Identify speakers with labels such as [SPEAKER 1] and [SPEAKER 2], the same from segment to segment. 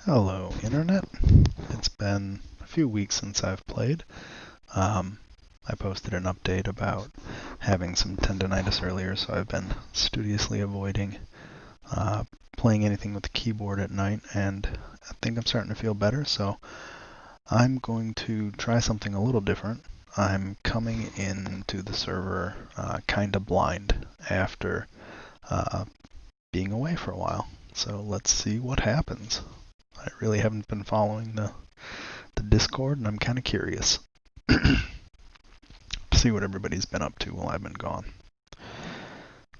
[SPEAKER 1] Hello, Internet. It's been a few weeks since I've played. I posted an update about having some tendonitis earlier, so I've been studiously avoiding playing anything with the keyboard at night, and I think I'm starting to feel better, so I'm going to try something a little different. I'm coming into the server kinda blind after being away for a while, so let's see what happens. I really haven't been following the Discord, and I'm kind of curious to see what everybody's been up to while I've been gone.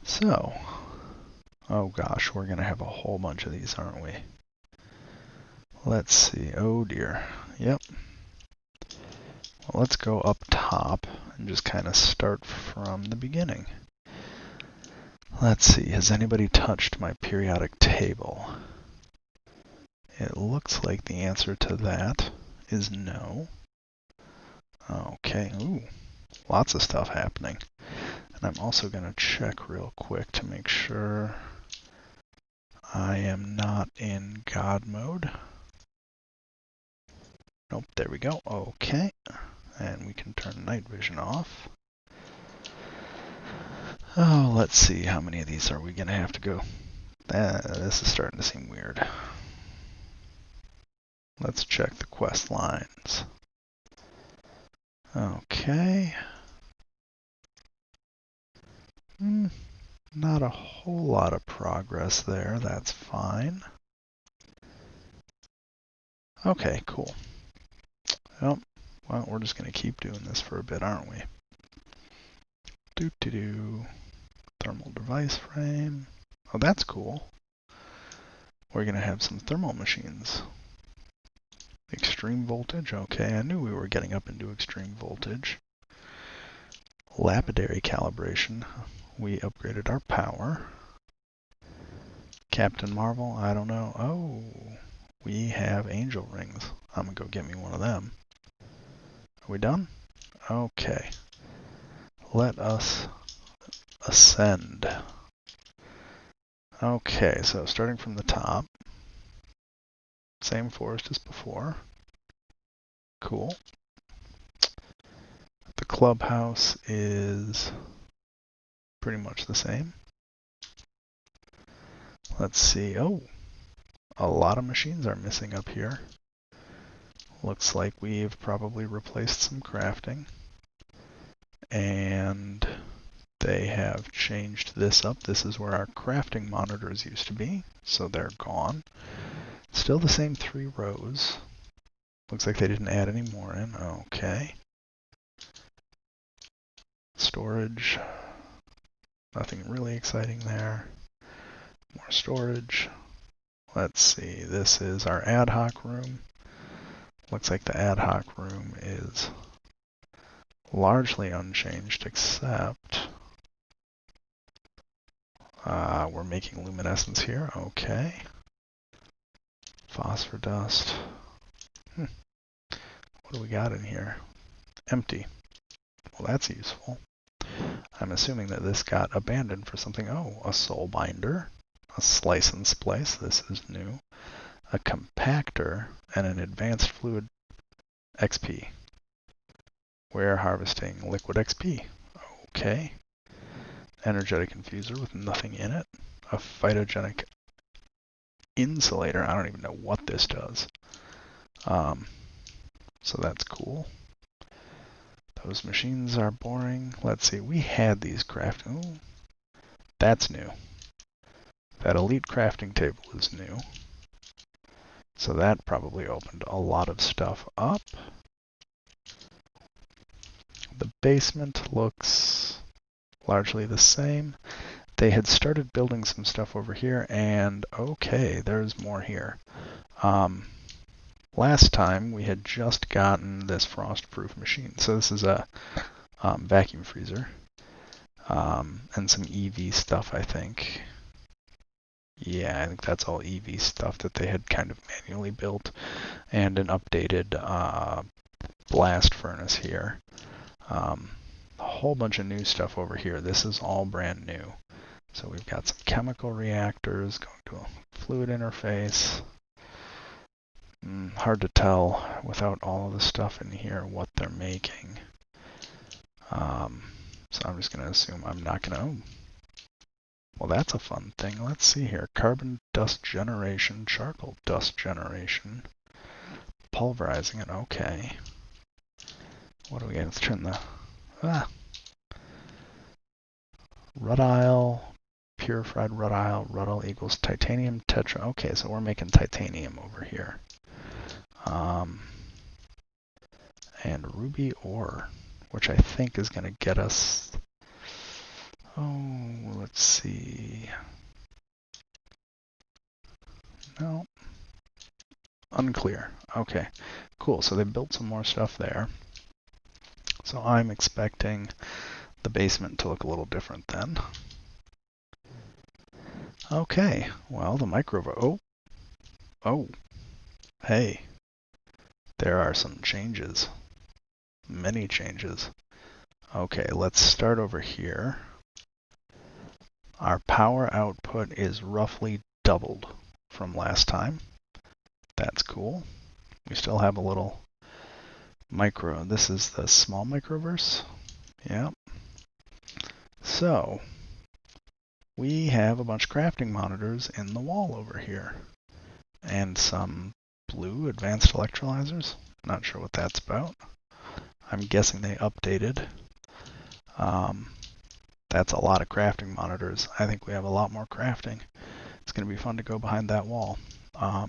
[SPEAKER 1] So, oh gosh, we're going to have a whole bunch of these, aren't we? Let's see. Oh dear. Yep. Well, let's go up top and just kind of start from the beginning. Let's see. Has anybody touched my periodic table? It looks like the answer to that is no. Okay. Ooh. Lots of stuff happening. And I'm also going to check real quick to make sure I am not in God mode. Nope, there we go. Okay. And we can turn night vision off. Oh, let's see. How many of these are we going to have to go? This is starting to seem weird. Let's check the quest lines. Okay. Not a whole lot of progress there. That's fine. Okay, cool. Well, we're just going to keep doing this for a bit, aren't we? Thermal device frame. Oh, that's cool. We're going to have some thermal machines. Extreme voltage. Okay, I knew we were getting up into extreme voltage. Lapidary calibration. We upgraded our power. Captain Marvel. I don't know. Oh, we have angel rings. I'm going to go get me one of them. Are we done? Okay. Let us ascend. Okay, so starting from the top. Same forest as before. Cool. The clubhouse is pretty much the same. Let's see. Oh, a lot of machines are missing up here. Looks like we've probably replaced some crafting. And they have changed this up. This is where our crafting monitors used to be, so they're gone. Still the same 3 rows. Looks like they didn't add any more in. Okay. Storage. Nothing really exciting there. More storage. Let's see. This is our Adhoc Room. Looks like the Adhoc Room is largely unchanged, except we're making luminescence here. Okay. Phosphor dust. What do we got in here? Empty. Well, that's useful. I'm assuming that this got abandoned for something. Oh, a soul binder, a slice and splice. This is new. A compactor and an advanced fluid XP. We're harvesting liquid XP. Okay. Energetic infuser with nothing in it. A phytogenic insulator. I don't even know what this does. So that's cool. Those machines are boring. Let's see. We had these crafting. Ooh, that's new. That elite crafting table is new. So that probably opened a lot of stuff up. The basement looks largely the same. They had started building some stuff over here, and okay, there's more here. Last time we had just gotten this frost-proof machine. So this is a vacuum freezer and some EV stuff, I think. Yeah, I think that's all EV stuff that they had kind of manually built, and an updated blast furnace here. A whole bunch of new stuff over here. This is all brand new. So we've got some chemical reactors going to a fluid interface. Hard to tell without all of the stuff in here what they're making. So I'm just going to assume I'm not going to... Oh, well, that's a fun thing. Let's see here. Carbon dust generation, charcoal dust generation, pulverizing it. Okay. What do we get? Let's turn the... Rutile, purified rutile. Rutile equals titanium tetra. Okay, so we're making titanium over here. And ruby ore, which I think is going to get us... Oh, let's see. No. Unclear. Okay, cool. So they built some more stuff there. So I'm expecting the basement to look a little different then. Okay, well, the Microverse... Oh, hey, there are some changes. Many changes. Okay, let's start over here. Our power output is roughly doubled from last time. That's cool. We still have a little micro. This is the small microverse. Yep. So we have a bunch of crafting monitors in the wall over here. And some blue advanced electrolyzers. Not sure what that's about. I'm guessing they updated. That's a lot of crafting monitors. I think we have a lot more crafting. It's going to be fun to go behind that wall. Oh,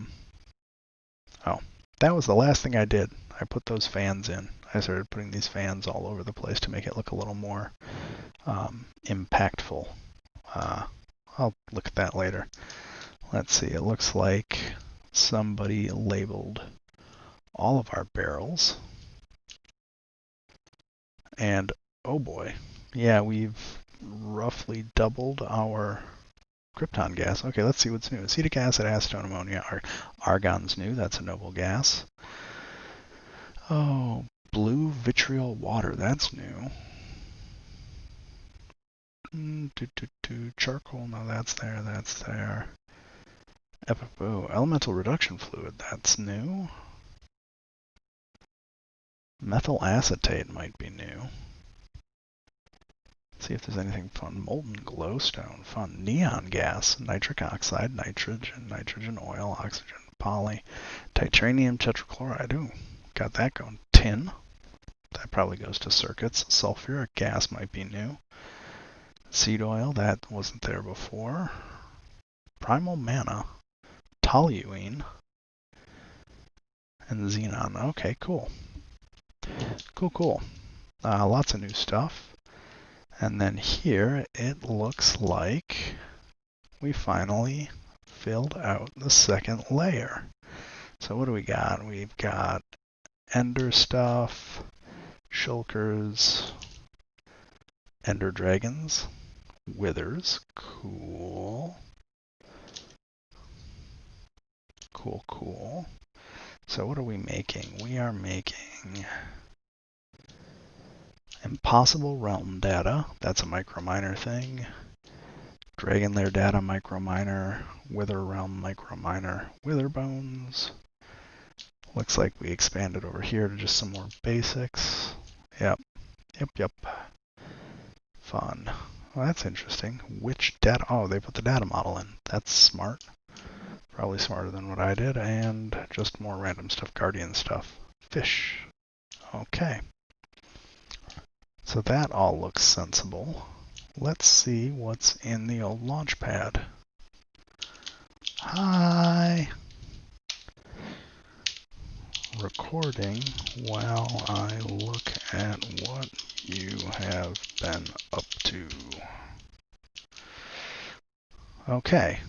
[SPEAKER 1] that was the last thing I did. I put those fans in. I started putting these fans all over the place to make it look a little more impactful. I'll look at that later. Let's see. It looks like somebody labeled all of our barrels. And oh boy, yeah, we've roughly doubled our krypton gas. Okay, let's see what's new. Acetic acid, acetone, ammonia, argon's new. That's a noble gas. Oh, blue vitriol water. That's new. Charcoal. No, that's there. That's there. Oh, elemental reduction fluid. That's new. Methyl acetate might be new. See if there's anything fun. Molten glowstone, fun. Neon gas, nitric oxide, nitrogen oil, oxygen, poly, titanium tetrachloride. Ooh, got that going. Tin. That probably goes to circuits. Sulfuric gas might be new. Seed oil, that wasn't there before. Primal mana, toluene, and xenon. Okay, cool. Cool. Lots of new stuff. And then here, it looks like we finally filled out the second layer. So what do we got? We've got ender stuff, shulkers, ender dragons, withers. Cool. So what are we making? We are making impossible realm data. That's a microminer thing. Dragon lair data microminer, wither realm microminer, wither bones. Looks like we expanded over here to just some more basics. Yep. Fun. Well, that's interesting. Which data? Oh, they put the data model in. That's smart. Probably smarter than what I did. And just more random stuff, guardian stuff. Fish. Okay. So that all looks sensible. Let's see what's in the old Launchpad. Hi! Recording while I look at what you have been up to. Okay.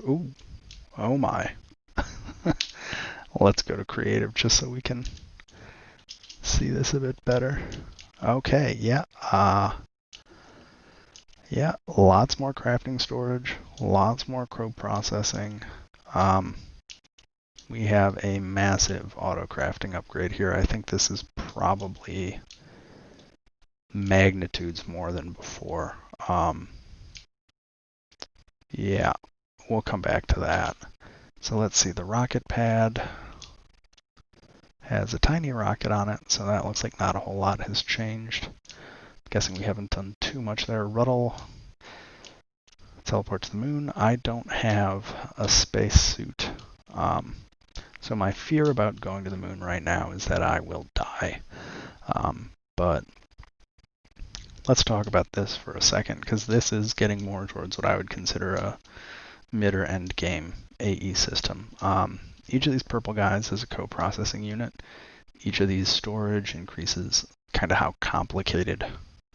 [SPEAKER 1] Ooh. Oh my. Let's go to creative just so we can see this a bit better. Okay, yeah. Yeah, lots more crafting storage, lots more crow processing. We have a massive auto crafting upgrade here. I think this is probably magnitudes more than before. Yeah, we'll come back to that. So let's see, the rocket pad has a tiny rocket on it, so that looks like not a whole lot has changed. Guessing we haven't done too much there. Ruddle, teleport to the moon. I don't have a spacesuit. So my fear about going to the moon right now is that I will die. But let's talk about this for a second, because this is getting more towards what I would consider a mid or end game AE system. Each of these purple guys is a co-processing unit. Each of these storage increases kind of how complicated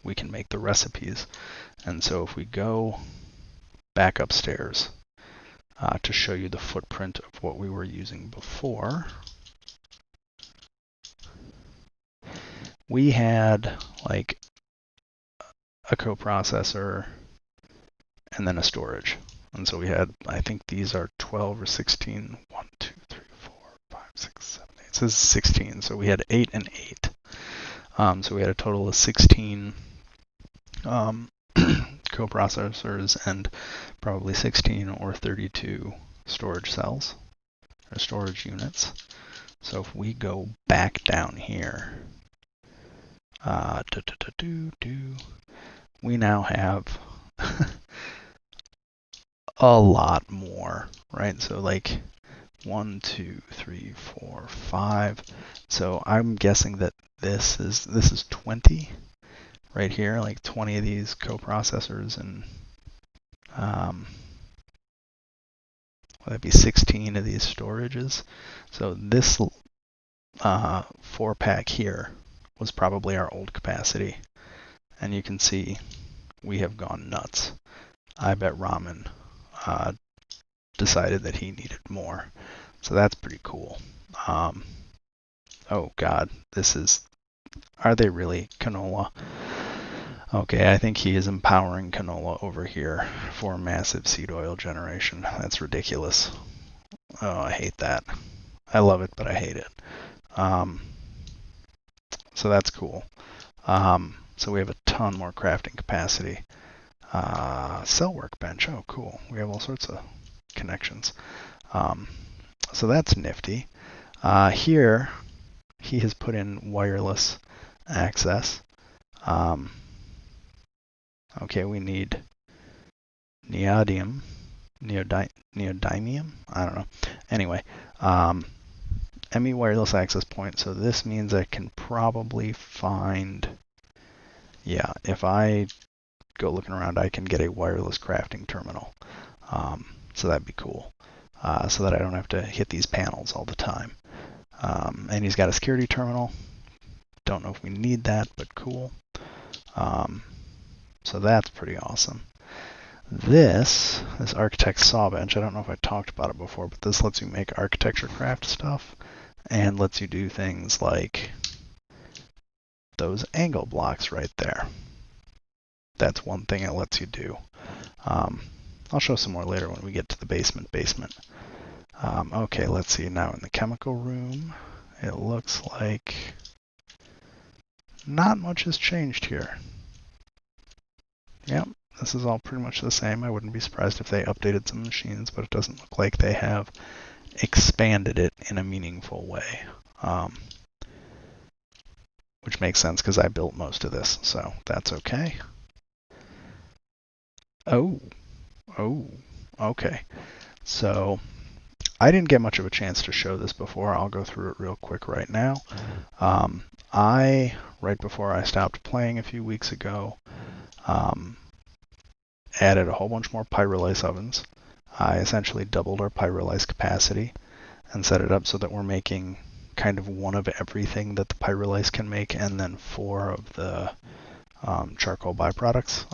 [SPEAKER 1] we can make the recipes. And so if we go back upstairs to show you the footprint of what we were using before, we had like a coprocessor and then a storage. And so we had, I think these are 12 or 16. 1, 2, 3, 4, 5, 6, 7, 8. It says 16. So we had 8 and 8. So we had a total of 16 coprocessors and probably 16 or 32 storage cells or storage units. So if we go back down here, we now have a lot more, right? So like 1, 2, 3, 4, 5. So I'm guessing that this is 20 right here, like 20 of these coprocessors, and that'd be 16 of these storages. So this 4-pack here was probably our old capacity, and you can see we have gone nuts. I bet Ramen decided that he needed more, so that's pretty cool. Oh god, are they really Canola? Okay, I think he is empowering Canola over here for massive seed oil generation. That's ridiculous. Oh, I hate that. I love it, but I hate it. So that's cool. So we have a ton more crafting capacity. Cell workbench. Oh, cool. We have all sorts of connections. So that's nifty. Here, he has put in wireless access. Okay, we need neodymium. Neodymium? I don't know. Anyway, ME wireless access point. So this means I can probably find, yeah, if I go looking around, I can get a wireless crafting terminal. So that'd be cool. So that I don't have to hit these panels all the time. And he's got a security terminal. Don't know if we need that, but cool. So that's pretty awesome. This architect's saw bench, I don't know if I talked about it before, but this lets you make architecture craft stuff and lets you do things like those angle blocks right there. That's one thing it lets you do. I'll show some more later when we get to the basement. Okay, let's see. Now in the chemical room, it looks like not much has changed here. Yep, this is all pretty much the same. I wouldn't be surprised if they updated some machines, but it doesn't look like they have expanded it in a meaningful way. Which makes sense because I built most of this, so that's okay. Oh, okay. So I didn't get much of a chance to show this before. I'll go through it real quick right now. Right before I stopped playing a few weeks ago, added a whole bunch more pyrolyse ovens. I essentially doubled our pyrolyse capacity and set it up so that we're making kind of one of everything that the pyrolyse can make, and then 4 of the charcoal byproducts.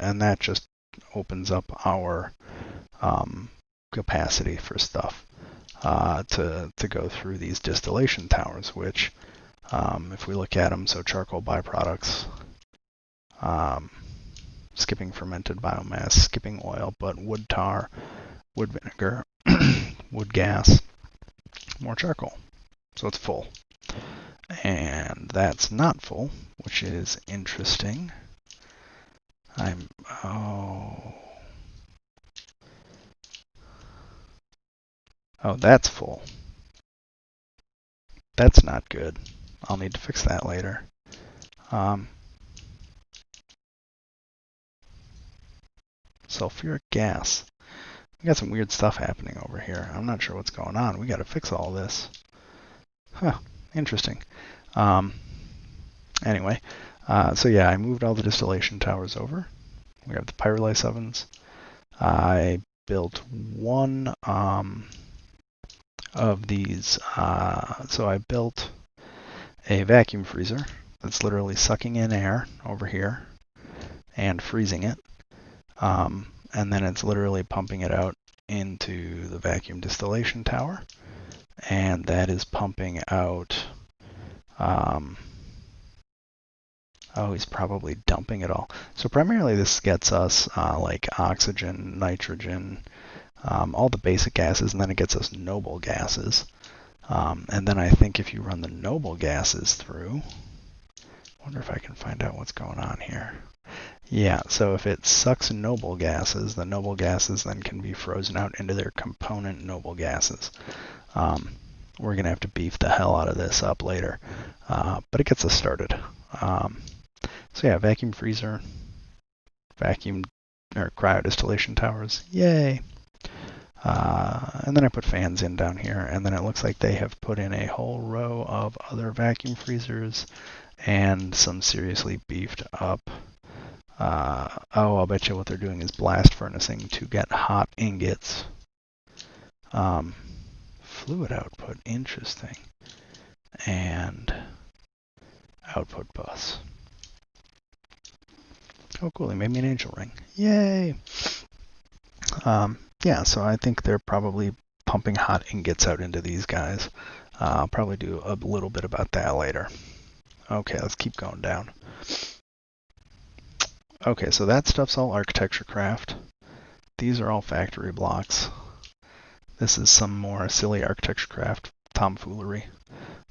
[SPEAKER 1] And that just opens up our capacity for stuff to go through these distillation towers, which if we look at them, so charcoal byproducts, skipping fermented biomass, skipping oil, but wood tar, wood vinegar, wood gas, more charcoal. So it's full. And that's not full, which is interesting. Oh, that's full. That's not good. I'll need to fix that later. Sulfuric gas. We got some weird stuff happening over here. I'm not sure what's going on. We got to fix all this. Huh, interesting. Anyway, so yeah, I moved all the distillation towers over. We have the pyrolysis ovens. I built one of these. So I built a vacuum freezer that's literally sucking in air over here and freezing it. And then it's literally pumping it out into the vacuum distillation tower. And that is pumping out, oh, he's probably dumping it all. So primarily this gets us like oxygen, nitrogen, all the basic gases, and then it gets us noble gases. And then I think if you run the noble gases through, I wonder if I can find out what's going on here. Yeah, so if it sucks noble gases, the noble gases then can be frozen out into their component noble gases. We're going to have to beef the hell out of this up later, but it gets us started. So yeah, vacuum freezer, vacuum or cryo distillation towers, yay! And then I put fans in down here, and then it looks like they have put in a whole row of other vacuum freezers and some seriously beefed up. I'll bet you what they're doing is blast furnacing to get hot ingots. Fluid output, interesting. And output bus. Oh, cool, they made me an angel ring. Yay! Yeah, so I think they're probably pumping hot ingots out into these guys. I'll probably do a little bit about that later. Okay, let's keep going down. Okay, so that stuff's all architecture craft. These are all factory blocks. This is some more silly architecture craft tomfoolery.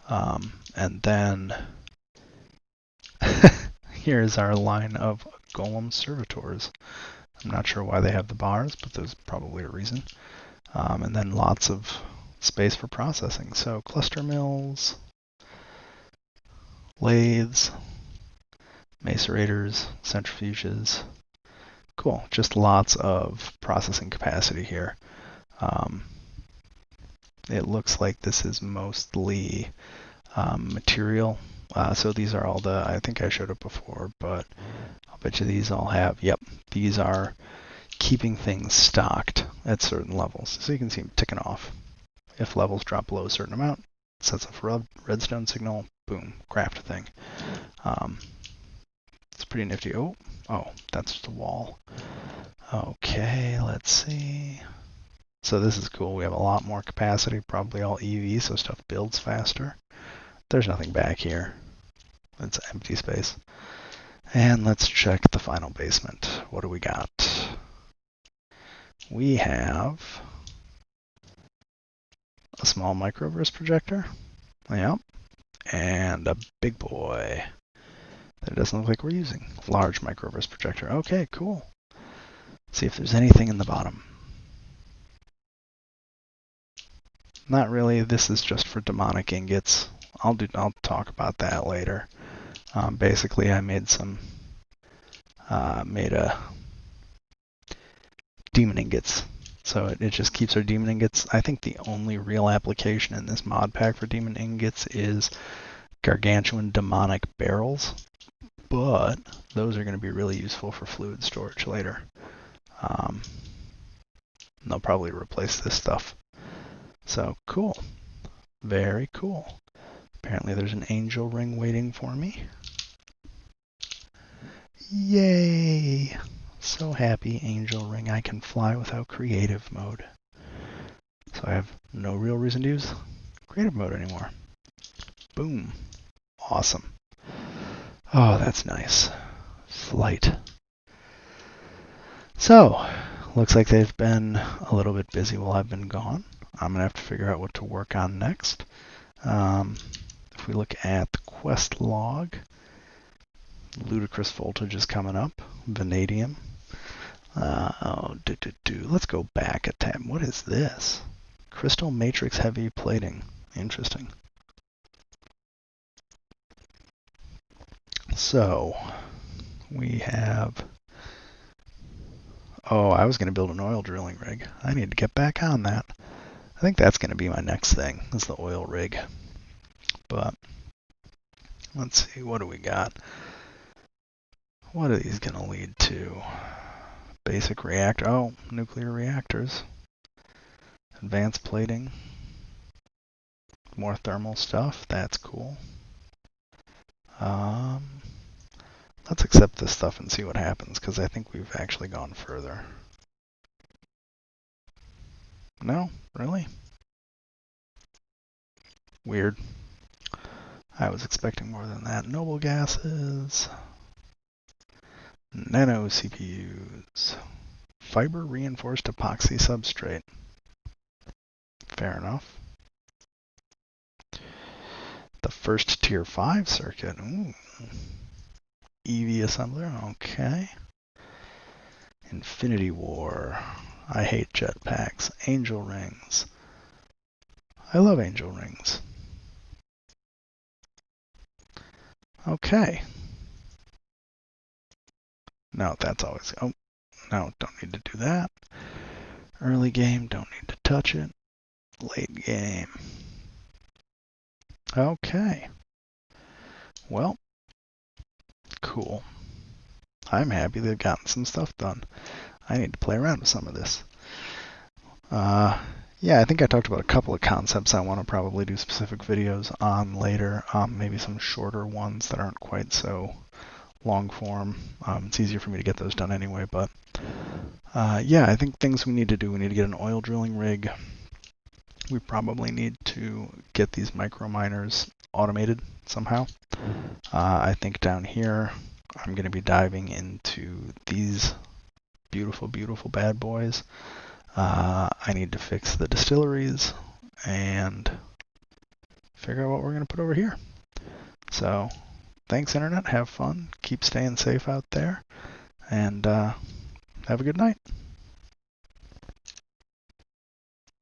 [SPEAKER 1] And then here's our line of golem servitors. I'm not sure why they have the bars, but there's probably a reason. And then lots of space for processing. So cluster mills, lathes, macerators, centrifuges. Cool, just lots of processing capacity here. It looks like this is mostly material. So these are all the, I think I showed it before, but I'll bet you these all have, yep, these are keeping things stocked at certain levels. So you can see them ticking off. If levels drop below a certain amount, it sets off a redstone signal, boom, craft thing. It's pretty nifty. Oh, that's just a wall. Okay, let's see. So this is cool. We have a lot more capacity, probably all EV, so stuff builds faster. There's nothing back here. It's empty space. And let's check the final basement. What do we got? We have a small microverse projector. Yep. And a big boy that it doesn't look like we're using. Large microverse projector. Okay, cool. Let's see if there's anything in the bottom. Not really. This is just for demonic ingots. I'll talk about that later. Basically, I made a demon ingots. So it just keeps our demon ingots. I think the only real application in this mod pack for demon ingots is gargantuan demonic barrels, but those are going to be really useful for fluid storage later. They'll probably replace this stuff. So cool. Very cool. Apparently there's an angel ring waiting for me. Yay! So happy, angel ring. I can fly without creative mode. So I have no real reason to use creative mode anymore. Boom. Awesome. Oh, that's nice. Flight. So, looks like they've been a little bit busy while I've been gone. I'm going to have to figure out what to work on next. If we look at the quest log, ludicrous voltage is coming up. Vanadium. Let's go back a tab. What is this? Crystal matrix heavy plating. Interesting. So, we have... Oh, I was going to build an oil drilling rig. I need to get back on that. I think that's going to be my next thing, is the oil rig. But, let's see, what do we got? What are these going to lead to? Basic reactor. Oh, nuclear reactors. Advanced plating. More thermal stuff. That's cool. Let's accept this stuff and see what happens, because I think we've actually gone further. No? Really? Weird. I was expecting more than that. Noble gases. Nano CPUs. Fiber reinforced epoxy substrate. Fair enough. The first tier 5 circuit. Ooh. EV assembler. Okay. Infinity War. I hate jetpacks. Angel rings. I love angel rings. Okay. No, that's always... Oh, no, don't need to do that. Early game, don't need to touch it. Late game. Okay. Well, cool. I'm happy they've gotten some stuff done. I need to play around with some of this. Yeah, I think I talked about a couple of concepts I want to probably do specific videos on later. Maybe some shorter ones that aren't quite so long form. It's easier for me to get those done anyway, but yeah, I think things we need to do. We need to get an oil drilling rig. We probably need to get these micro miners automated somehow. I think down here I'm going to be diving into these beautiful, beautiful bad boys. I need to fix the distilleries and figure out what we're going to put over here. So thanks, Internet. Have fun. Keep staying safe out there. And have a good night.